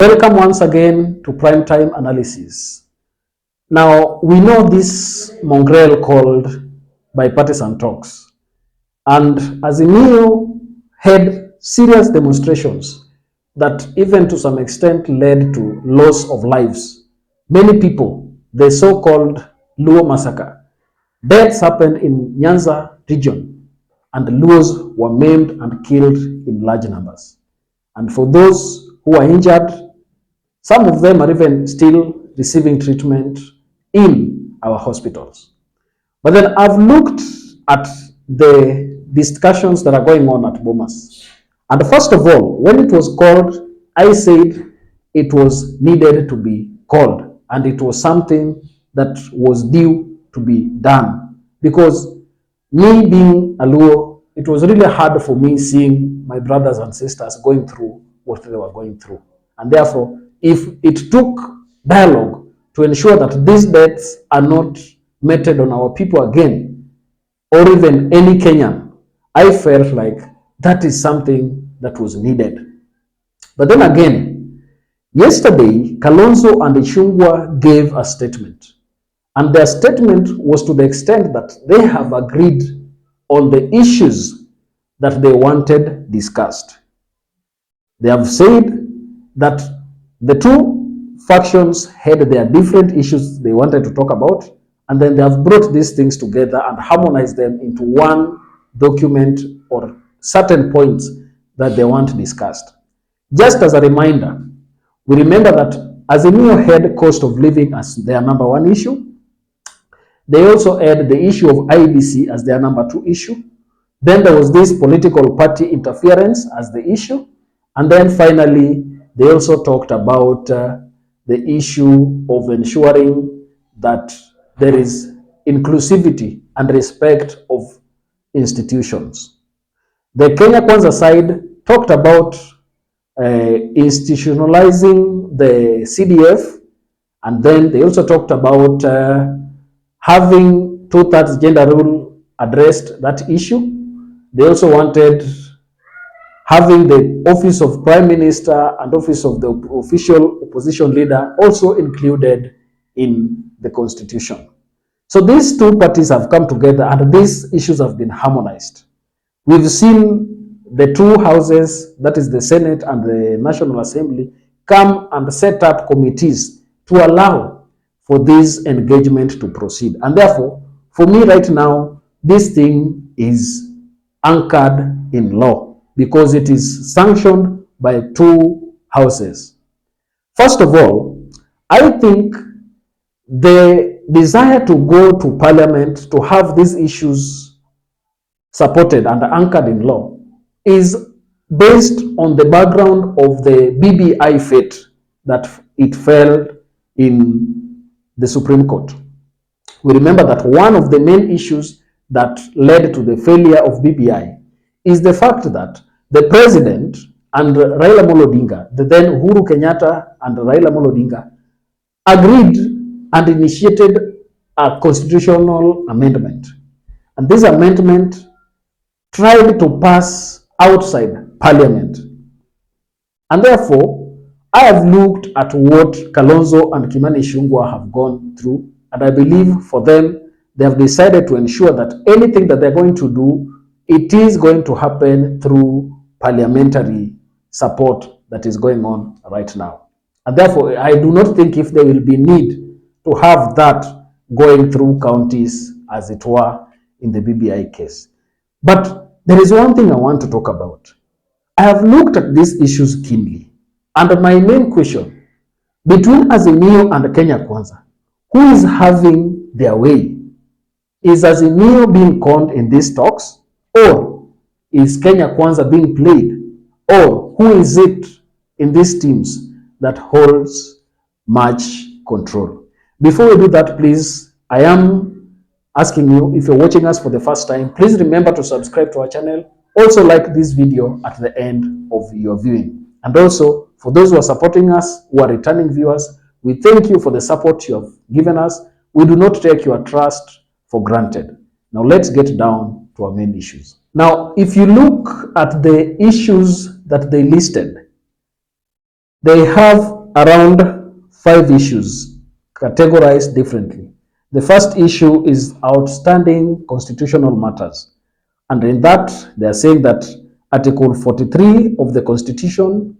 Welcome once again to Primetime Analysis. Now, we know this mongrel called Bipartisan talks, and Azimio had serious demonstrations that even to some extent led to loss of lives. Many people, the so-called Luo massacre. Deaths happened in Nyanza region, and the Luos were maimed and killed in large numbers. And for those who are injured, some of them are even still receiving treatment in our hospitals. But then I've looked at the discussions that are going on at Bomas. And first of all, when it was called, I said it was needed to be called and it was something that was due to be done. Because me being a Luo, it was really hard for me seeing my brothers and sisters going through what they were going through. And therefore, if it took dialogue to ensure that these deaths are not meted on our people again, or even any Kenyan, I felt like that is something that was needed. But then again, yesterday, Kalonzo and Ichung'wah gave a statement. And their statement was to the extent that they have agreed on the issues that they wanted discussed. They have said that the two factions had their different issues they wanted to talk about, and then they have brought these things together and harmonized them into one document or certain points that they want discussed. Just as a reminder, we remember that Azimio had cost of living as their number one issue. They also had the issue of IBC as their number two issue. Then there was this political party interference as the issue. And then finally, they also talked about the issue of ensuring that there is inclusivity and respect of institutions. The Kenya Kwanza side talked about institutionalizing the CDF, and then they also talked about having two-thirds gender rule addressed that issue. They also wanted having the office of Prime Minister and office of the official opposition leader also included in the constitution. So these two parties have come together and these issues have been harmonized. We've seen the two houses, that is the Senate and the National Assembly, come and set up committees to allow for this engagement to proceed. And therefore, for me right now, this thing is anchored in law because it is sanctioned by two houses. First of all, I think the desire to go to parliament to have these issues supported and anchored in law is based on the background of the BBI fate that it fell in the Supreme Court. We remember that one of the main issues that led to the failure of BBI is the fact that the president and Raila Odinga, the then Uhuru Kenyatta and Raila Odinga, agreed and initiated a constitutional amendment. And this amendment tried to pass outside parliament. And therefore, I have looked at what Kalonzo and Kimani Ichung'wah have gone through, and I believe for them, they have decided to ensure that anything that they're going to do, it is going to happen through parliamentary support that is going on right now. And therefore, I do not think if there will be need to have that going through counties as it were in the BBI case. But there is one thing I want to talk about. I have looked at these issues keenly. And my main question, between Azimio and Kenya Kwanza, who is having their way? Is Azimio being conned in these talks? Or is Kenya Kwanza being played? Or who is it in these teams that holds much control? Before we do that, please, I am asking you, if you're watching us for the first time, please remember to subscribe to our channel. Also like this video at the end of your viewing. And also, for those who are supporting us, who are returning viewers, we thank you for the support you have given us. We do not take your trust for granted. Now let's get down to our main issues. Now, if you look at the issues that they listed, They have around 5 issues categorized differently. The first issue is outstanding constitutional matters. And in that, they are saying that Article 43 of the Constitution,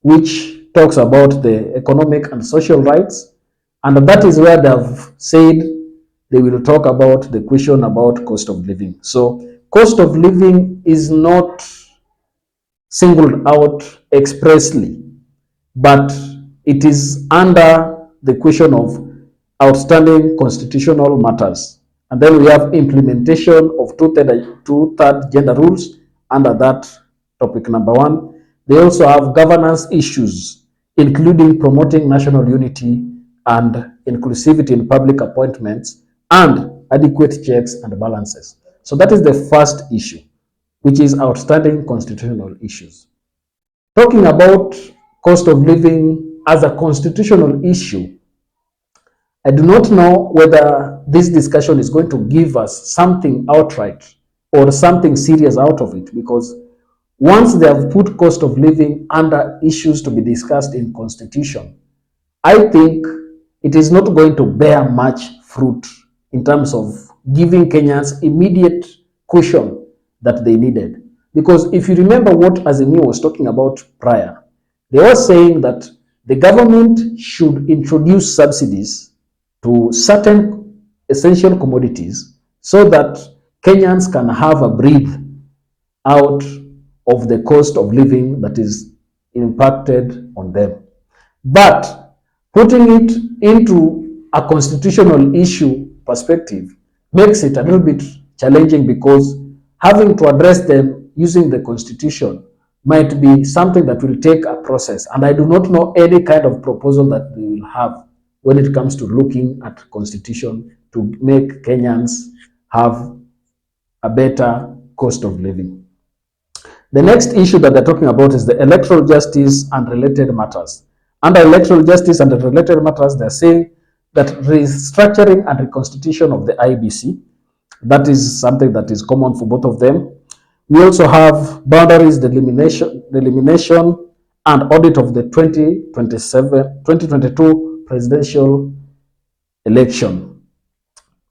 which talks about the economic and social rights, and that is where they have said they will talk about the question about cost of living. So, cost of living is not singled out expressly, but it is under the question of outstanding constitutional matters. And then we have implementation of two-third gender rules under that topic number 1. They also have governance issues, including promoting national unity and inclusivity in public appointments and adequate checks and balances. So that is the first issue, which is outstanding constitutional issues. Talking about cost of living as a constitutional issue, I do not know whether this discussion is going to give us something outright or something serious out of it, because once they have put cost of living under issues to be discussed in constitution, I think it is not going to bear much fruit in terms of giving Kenyans immediate cushion that they needed. Because if you remember what Azimio was talking about prior, they were saying that the government should introduce subsidies to certain essential commodities so that Kenyans can have a breathe out of the cost of living that is impacted on them. But putting it into a constitutional issue perspective makes it a little bit challenging, because having to address them using the constitution might be something that will take a process. And I do not know any kind of proposal that they will have when it comes to looking at constitution to make Kenyans have a better cost of living. The next issue that they're talking about is the electoral justice and related matters. Under electoral justice and related matters, they're saying that restructuring and reconstitution of the IBC, that is something that is common for both of them. We also have boundaries delimitation and audit of the 2022 presidential election.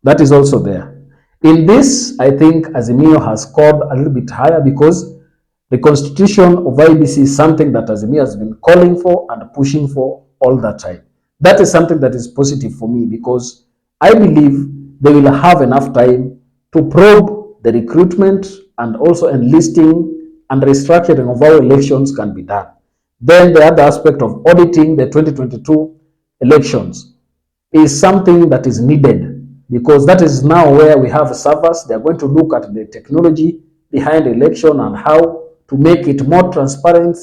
That is also there. In this, I think Azimio has scored a little bit higher, because the constitution of IBC is something that Azimio has been calling for and pushing for all that time. That is something that is positive for me, because I believe they will have enough time to probe the recruitment and also enlisting and restructuring of our elections can be done. Then the other aspect of auditing the 2022 elections is something that is needed, because that is now where we have servers. They are going to look at the technology behind the election and how to make it more transparent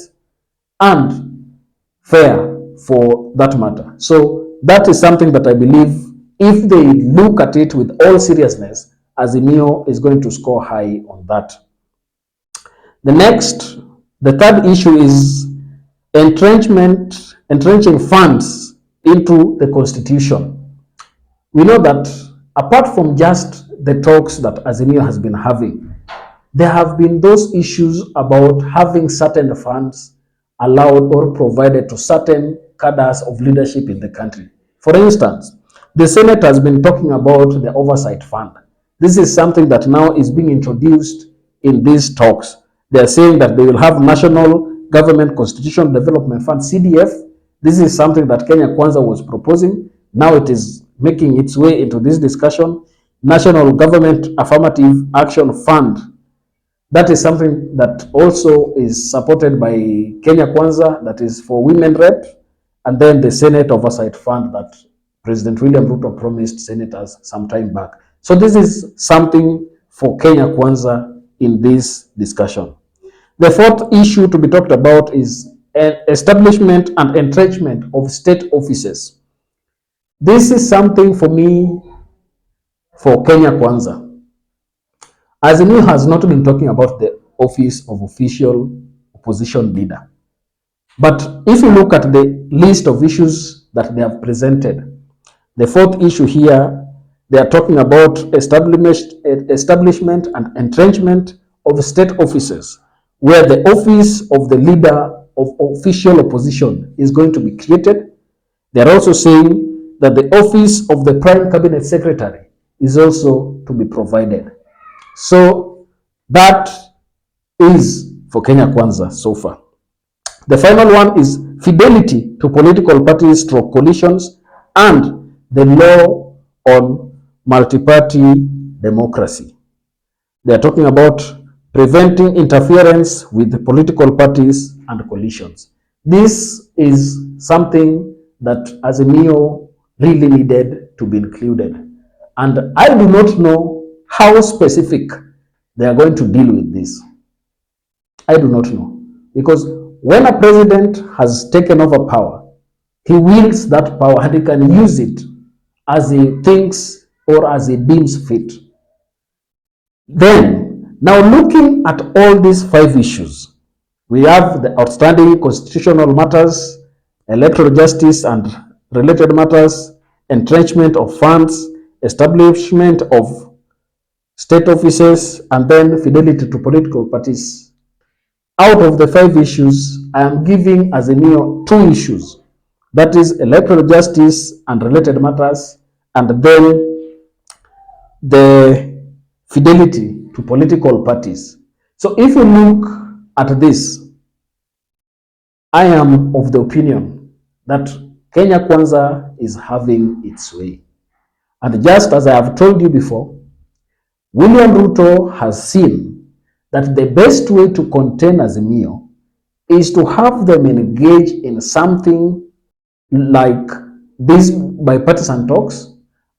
and fair for that matter. So that is something that I believe, if they look at it with all seriousness, Azimio is going to score high on that. The third issue is entrenching funds into the constitution. We know that apart from just the talks that Azimio has been having, there have been those issues about having certain funds allowed or provided to certain cadres of leadership in the country. For instance, the Senate has been talking about the oversight fund. This is something that now is being introduced in these talks. They are saying that they will have National Government Constitutional Development Fund, CDF. This is something that Kenya Kwanza was proposing. Now it is making its way into this discussion. National Government Affirmative Action Fund. That is something that also is supported by Kenya Kwanza, that is for women rep, and then the Senate Oversight Fund that President William Ruto promised senators some time back. So this is something for Kenya Kwanza in this discussion. The fourth issue to be talked about is establishment and entrenchment of state offices. This is something for me for Kenya Kwanza. Azimio has not been talking about the office of official opposition leader. But if you look at the list of issues that they have presented, the fourth issue here, they are talking about establishment and entrenchment of state offices, where the office of the leader of official opposition is going to be created. They're also saying that the office of the Prime Cabinet Secretary is also to be provided. So that is for Kenya Kwanza so far. The final one is fidelity to political parties stroke coalitions and the law on multi-party democracy. They are talking about preventing interference with the political parties and coalitions. This is something that Azimio really needed to be included. And I do not know how specific they are going to deal with this. I do not know. Because when a president has taken over power, he wields that power and he can use it as he thinks or as he deems fit. Then, now looking at all these 5 issues, we have the outstanding constitutional matters, electoral justice and related matters, entrenchment of funds, establishment of state offices, and then fidelity to political parties. Out of the 5 issues, I am giving Azimio 2 issues. That is electoral justice and related matters, and then the fidelity to political parties. So if you look at this, I am of the opinion that Kenya Kwanza is having its way. And just as I have told you before, William Ruto has seen that the best way to contain Azimio is to have them engage in something like these bipartisan talks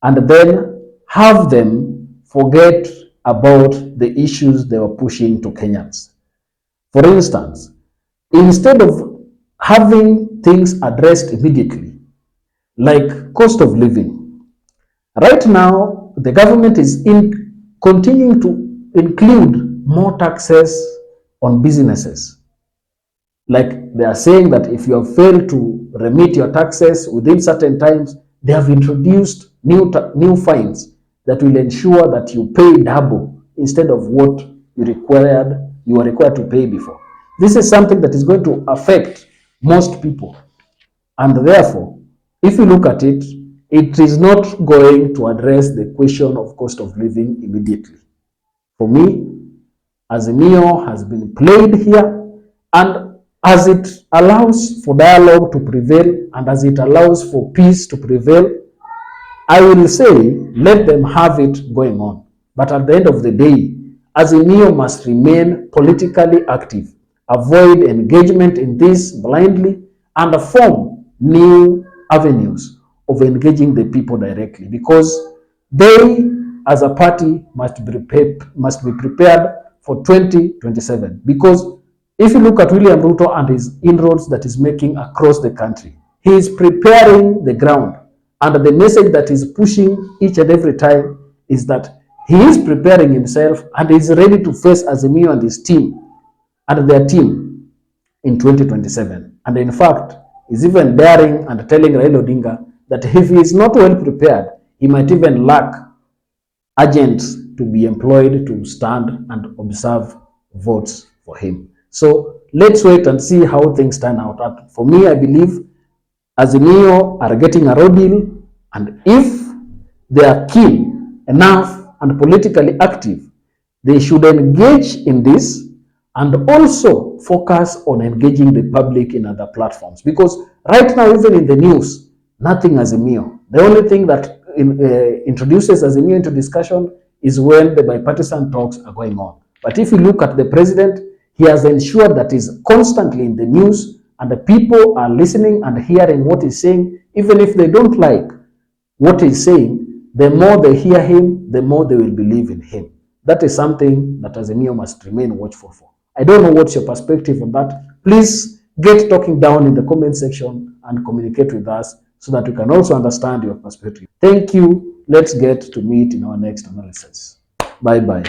and then have them forget about the issues they were pushing to Kenyans. For instance, instead of having things addressed immediately, like cost of living, right now the government is continuing to include more taxes on businesses. Like they are saying that if you have failed to remit your taxes within certain times, they have introduced new fines that will ensure that you pay double instead of what you were required to pay before. This is something that is going to affect most people. And therefore, if you look at it, it is not going to address the question of cost of living immediately. For me, Azimio has been played here, and as it allows for dialogue to prevail and as it allows for peace to prevail, I will say let them have it going on. But at the end of the day, Azimio must remain politically active, avoid engagement in this blindly, and form new avenues of engaging the people directly, because they as a party must be prepared for 2027. Because if you look at William Ruto and his inroads that he's making across the country, he is preparing the ground. And the message that he's pushing each and every time is that he is preparing himself and is ready to face Azimio and his team and their team in 2027. And in fact, he's even daring and telling Raila Odinga that if he is not well prepared, he might even lack agents to be employed to stand and observe votes for him. So let's wait and see how things turn out. For me, I believe Azimio are getting a raw deal, and if they are keen enough and politically active, they should engage in this and also focus on engaging the public in other platforms. Because right now, even in the news, nothing Azimio. The only thing that introduces Azimio into discussion is when the bipartisan talks are going on. But if you look at the president, he has ensured that he's constantly in the news and the people are listening and hearing what he's saying. Even if they don't like what he's saying, the more they hear him, the more they will believe in him. That is something that Azimio must remain watchful for. I don't know what's your perspective on that. Please get talking down in the comment section and communicate with us so that we can also understand your perspective. Thank you. Let's get to meet in our next analysis. Bye-bye.